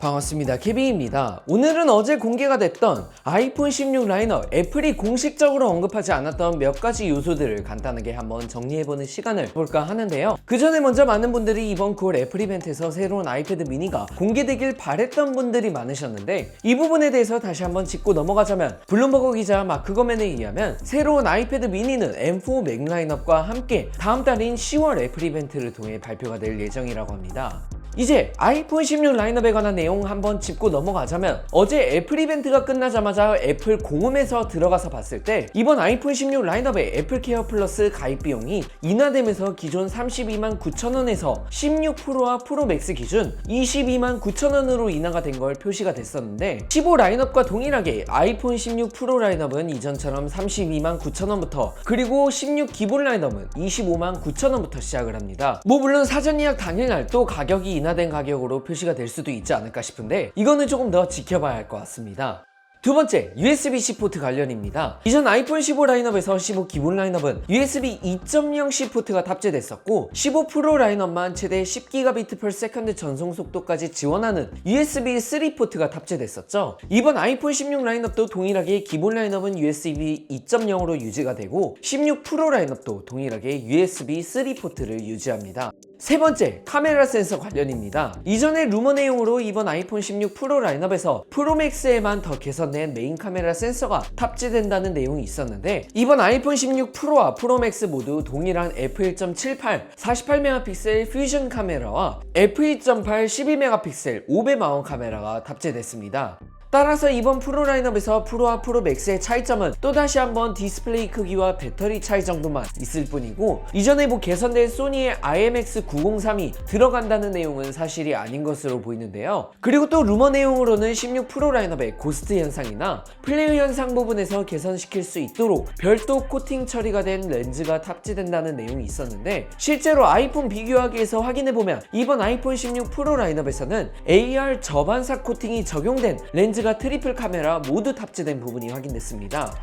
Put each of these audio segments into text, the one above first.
반갑습니다. 케빈입니다. 오늘은 어제 공개가 됐던 아이폰 16 라인업, 애플이 공식적으로 언급하지 않았던 몇 가지 요소들을 간단하게 한번 정리해보는 시간을 볼까 하는데요. 그 전에 먼저 많은 분들이 이번 9월 애플 이벤트에서 새로운 아이패드 미니가 공개되길 바랬던 분들이 많으셨는데, 이 부분에 대해서 다시 한번 짚고 넘어가자면, 블룸버그 기자 마크 거맨에 의하면 새로운 아이패드 미니는 M4 맥 라인업과 함께 다음 달인 10월 애플 이벤트를 통해 발표가 될 예정이라고 합니다. 이제 아이폰 16 라인업에 관한 내용 한번 짚고 넘어가자면, 어제 애플 이벤트가 끝나자마자 애플 공홈에서 들어가서 봤을 때 이번 아이폰 16 라인업의 애플 케어 플러스 가입 비용이 인하되면서 기존 32만 9천원에서 16 프로와 프로 맥스 기준 22만 9천원으로 인하가 된 걸 표시가 됐었는데, 15 라인업과 동일하게 아이폰 16 프로 라인업은 이전처럼 32만 9천원부터, 그리고 16 기본 라인업은 25만 9천원부터 시작을 합니다. 물론 사전 예약 당일날 또 가격이 인하된 가격으로 표시가 될 수도 있지 않을까 싶은데, 이거는 조금 더 지켜봐야 할 것 같습니다. 두 번째, USB-C 포트 관련입니다. 이전 아이폰 15 라인업에서 15 기본 라인업은 USB 2.0C 포트가 탑재됐었고, 15 프로 라인업만 최대 10GB/s 전송 속도까지 지원하는 USB 3 포트가 탑재됐었죠. 이번 아이폰 16 라인업도 동일하게 기본 라인업은 USB 2.0으로 유지가 되고, 16 프로 라인업도 동일하게 USB 3 포트를 유지합니다. 세 번째, 카메라 센서 관련입니다. 이전의 루머 내용으로 이번 아이폰 16 프로 라인업에서 프로맥스에만 더 개선된 메인 카메라 센서가 탑재된다는 내용이 있었는데, 이번 아이폰 16 프로와 프로맥스 모두 동일한 f1.78 48메가픽셀 퓨전 카메라와 f2.8 12메가픽셀 5배 마원 카메라가 탑재됐습니다. 따라서 이번 프로 라인업에서 프로와 프로 맥스의 차이점은 또다시 한번 디스플레이 크기와 배터리 차이 정도만 있을 뿐이고, 이전에 개선된 소니의 IMX903이 들어간다는 내용은 사실이 아닌 것으로 보이는데요. 그리고 또 루머 내용으로는 16 프로 라인업의 고스트 현상이나 플레어 현상 부분에서 개선시킬 수 있도록 별도 코팅 처리가 된 렌즈가 탑재된다는 내용이 있었는데, 실제로 아이폰 비교하기에서 확인해보면 이번 아이폰 16 프로 라인업에서는 AR 저반사 코팅이 적용된 렌즈가 트리플 카메라 모두 탑재된 부분이 확인됐습니다.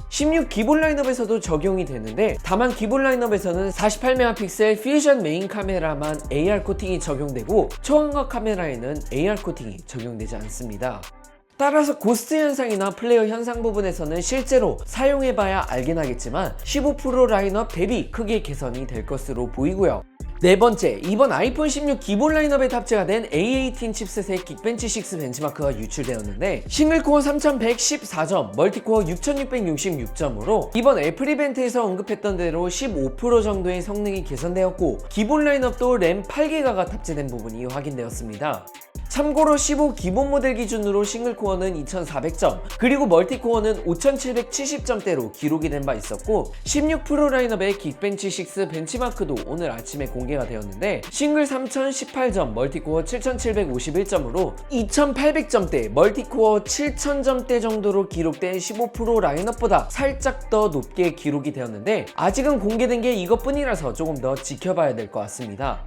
16 기본 라인업에서도 적용이 되는데, 다만 기본 라인업에서는 48메가픽셀 퓨전 메인 카메라만 AR 코팅이 적용되고, 초광각 카메라에는 AR 코팅이 적용되지 않습니다. 따라서 고스트 현상이나 플레어 현상 부분에서는 실제로 사용해봐야 알긴 하겠지만 15 프로 라인업 대비 크게 개선이 될 것으로 보이고요. 네 번째, 이번 아이폰 16 기본 라인업에 탑재가 된 A18 칩셋의 긱벤치 6 벤치마크가 유출되었는데, 싱글코어 3114점, 멀티코어 6666점으로 이번 애플 이벤트에서 언급했던 대로 15% 정도의 성능이 개선되었고, 기본 라인업도 램 8기가가 탑재된 부분이 확인되었습니다. 참고로 15 기본 모델 기준으로 싱글코어는 2400점, 그리고 멀티코어는 5770점대로 기록이 된 바 있었고, 16 프로 라인업의 긱벤치 6 벤치마크도 오늘 아침에 공개가 되었는데, 싱글 3018점, 멀티코어 7751점으로 2800점대, 멀티코어 7000점대 정도로 기록된 15 프로 라인업보다 살짝 더 높게 기록이 되었는데, 아직은 공개된 게 이것뿐이라서 조금 더 지켜봐야 될 것 같습니다.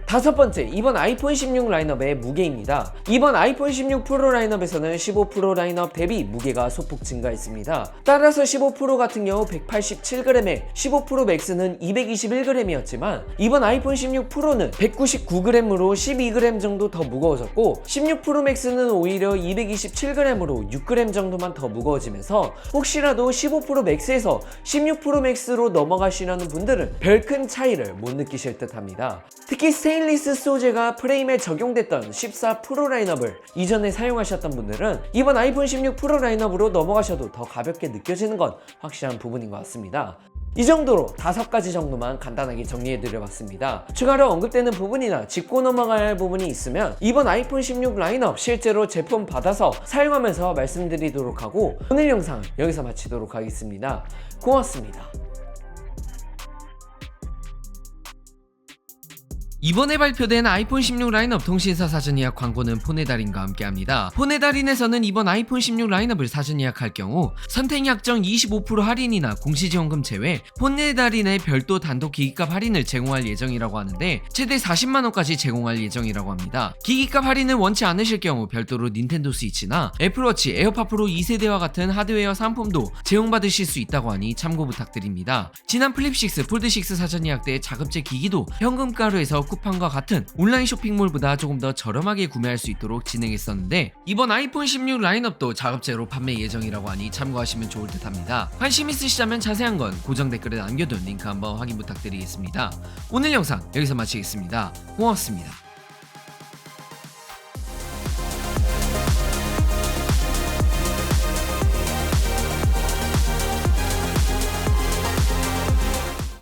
다섯 번째, 이번 아이폰 16 라인업의 무게입니다. 이번 아이폰 16 프로 라인업에서는 15 프로 라인업 대비 무게가 소폭 증가했습니다. 따라서 15 프로 같은 경우 187g에 15 프로 맥스는 221g이었지만, 이번 아이폰 16 프로는 199g으로 12g 정도 더 무거워졌고, 16 프로 맥스는 오히려 227g으로 6g 정도만 더 무거워지면서, 혹시라도 15 프로 맥스에서 16 프로 맥스로 넘어가시려는 분들은 별 큰 차이를 못 느끼실 듯 합니다. 특히 스테인리스 소재가 프레임에 적용됐던 14 프로 라인업을 이전에 사용하셨던 분들은 이번 아이폰 16 프로 라인업으로 넘어가셔도 더 가볍게 느껴지는 건 확실한 부분인 것 같습니다. 이 정도로 5가지 정도만 간단하게 정리해드려봤습니다. 추가로 언급되는 부분이나 짚고 넘어가야 할 부분이 있으면 이번 아이폰 16 라인업 실제로 제품 받아서 사용하면서 말씀드리도록 하고, 오늘 영상 여기서 마치도록 하겠습니다. 고맙습니다. 이번에 발표된 아이폰 16 라인업 통신사 사전 예약 광고는 폰의 달인과 함께합니다. 폰의 달인에서는 이번 아이폰 16 라인업을 사전 예약할 경우 선택 약정 25% 할인이나 공시지원금 제외 폰의 달인의 별도 단독 기기값 할인을 제공할 예정이라고 하는데, 최대 40만원까지 제공할 예정이라고 합니다. 기기값 할인을 원치 않으실 경우 별도로 닌텐도 스위치나 애플워치, 에어팟 프로 2세대와 같은 하드웨어 상품도 제공받으실 수 있다고 하니 참고 부탁드립니다. 지난 플립6, 폴드6 사전 예약 때 자급제 기기도 현금가로에서 쿠팡과 같은 온라인 쇼핑몰보다 조금 더 저렴하게 구매할 수 있도록 진행했었는데 이번 아이폰 16 라인업도 자급제로 판매 예정이라고 하니 참고하시면 좋을 듯 합니다. 관심 있으시다면 자세한 건 고정 댓글에 남겨둔 링크 한번 확인 부탁드리겠습니다. 오늘 영상 여기서 마치겠습니다. 고맙습니다.